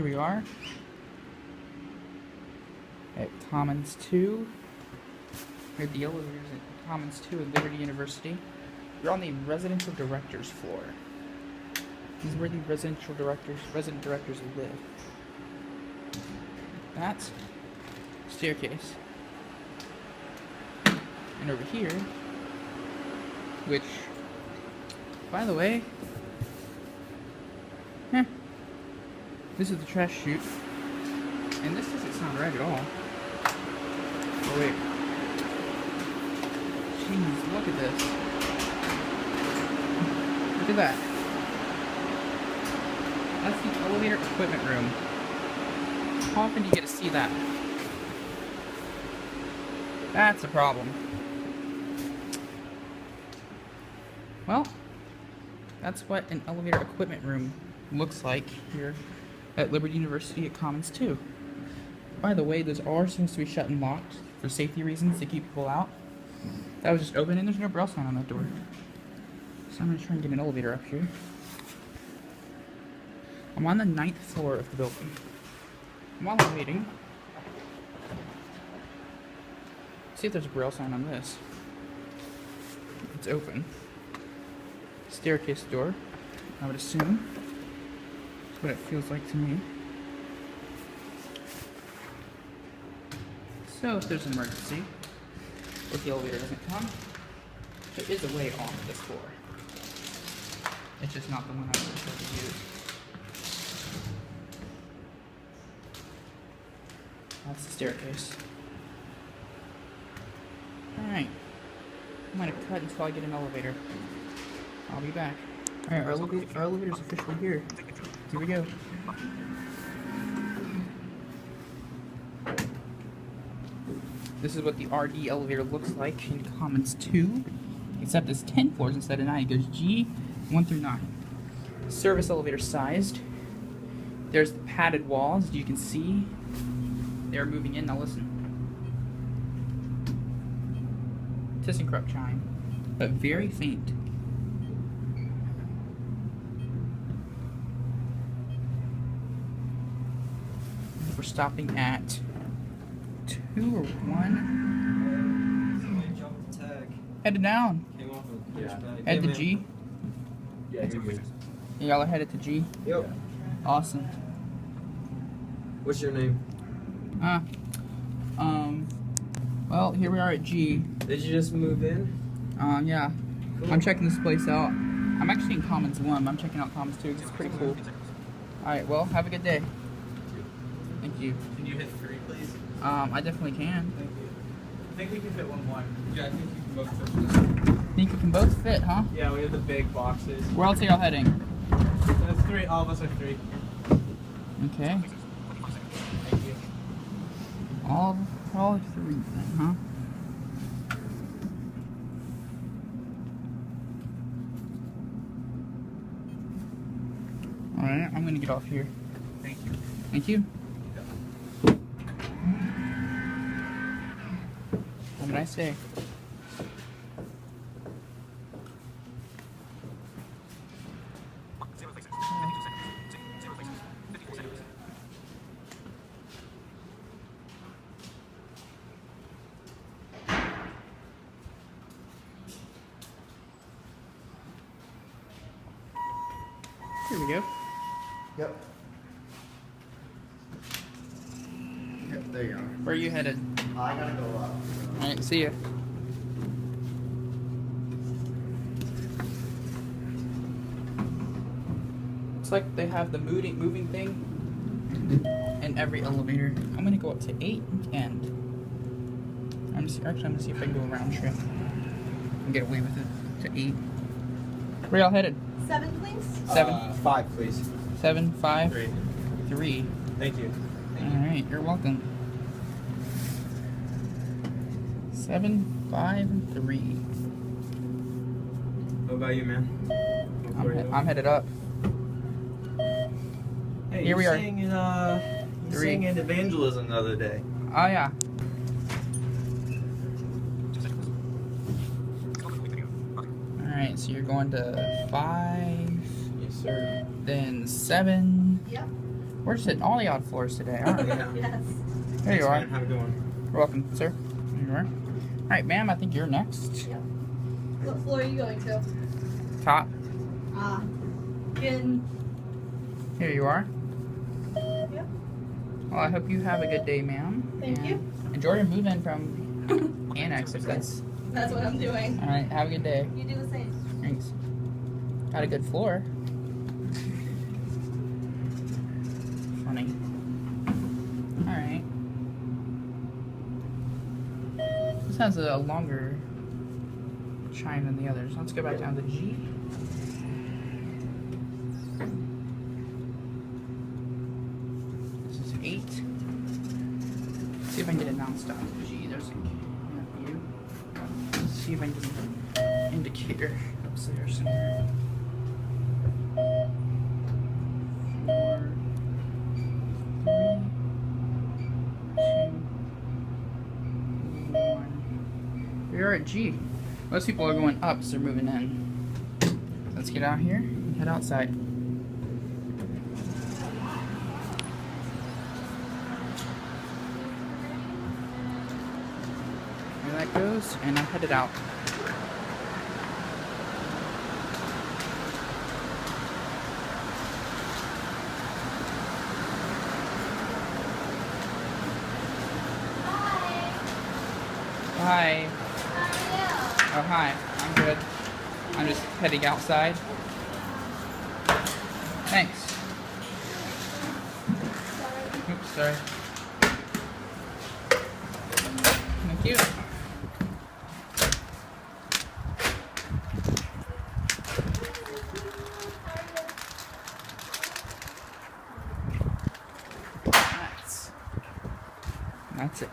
here we are at Commons 2. We're at the elevators at Commons 2 at Liberty University. We're on the residential directors floor. This is where the resident directors live. That's staircase. And over here, which, by the way, this is the trash chute. And this doesn't sound right at all. Oh wait. Jeez, look at this. Look at that. That's the elevator equipment room. How often do you get to see that? That's a problem. Well, that's what an elevator equipment room looks like here at Liberty University at Commons 2. By the way, those are supposed to be shut and locked for safety reasons to keep people out. That was just open and there's no braille sign on that door. So I'm going to try and get an elevator up here. I'm on the 9th floor of the building. While I'm waiting, see if there's a braille sign on this. It's open. Staircase door, I would assume. That's what it feels like to me. So if there's an emergency, or if the elevator doesn't come, there is a way onto this floor. It's just not the one I was supposed to use. That's the staircase. Alright. I'm gonna cut until I get an elevator. I'll be back. Alright, our elevator's officially here. Here we go. This is what the RD elevator looks like in Commons 2. Except it's 10 floors instead of 9. It goes G, 1 through 9. Service elevator sized. There's the padded walls, you can see. They're moving in. Now listen. ThyssenKrupp chime, but very faint. We're stopping at 2 or 1. Headed down. Head to G. Yeah, you're good. Y'all are headed to G. Yep. Awesome. What's your name? Well, here we are at G. Did you just move in? Yeah. Cool. I'm checking this place out. I'm actually in Commons 1, but I'm checking out Commons 2 because it's pretty cool. Alright, well, have a good day. Thank you. Can you hit 3, please? I definitely can. Thank you. I think we can fit one. Yeah, I think you can both fit. Think you can both fit, huh? Yeah, we have the big boxes. Where else are y'all heading? That's 3. All of us are 3. Okay. Thank you. All 3 then, huh? Alright, I'm gonna get off here. Thank you. Thank you. Have a nice day. Here we go. Yep. Yep, there you are. Where are you headed? I gotta go up. Alright, see ya. Looks like they have the moving thing in every elevator. I'm gonna go up to 8 and I'm gonna see if I can go round trip and get away with it to 8. Where y'all headed? 7, please. 7. 5, please. 7, 5, 3. 3. Thank you. Alright, you're welcome. 7, 5, and 3. What about you, man? I'm headed up. Hey, Here we are. You 3. sang in evangelism the other day. Oh yeah. Alright, so you're going to 5, Yes, sir. then 7, Yep. We're just hitting all the odd floors today, aren't we? Yeah. Yes. There you are. Man, how's it going? You're welcome, sir. There you are. Alright, ma'am, I think you're next. Yep. What floor are you going to? Top. Ah. Good. Here you are. Yep. Well, I hope you have a good day, ma'am. Thank And you. Enjoy your move in from Annex if that's. That's what I'm doing. Alright, have a good day. You do the same. Thanks. Got a good floor. Funny. Alright. This has a longer chime than the others. Let's go back down to G. This is 8. Let's see if I can get it non-stop. G, there's a view. Let's see if I can get an indicator upstairs somewhere. 4, 3, 2, 1. We are at G. Most people are going up, so they're moving in. Let's get out here and head outside. There that goes, and I'm headed out. Hi. Oh, hi. I'm good. I'm just heading outside. Thanks. Oops, sorry. Thank you. That's it.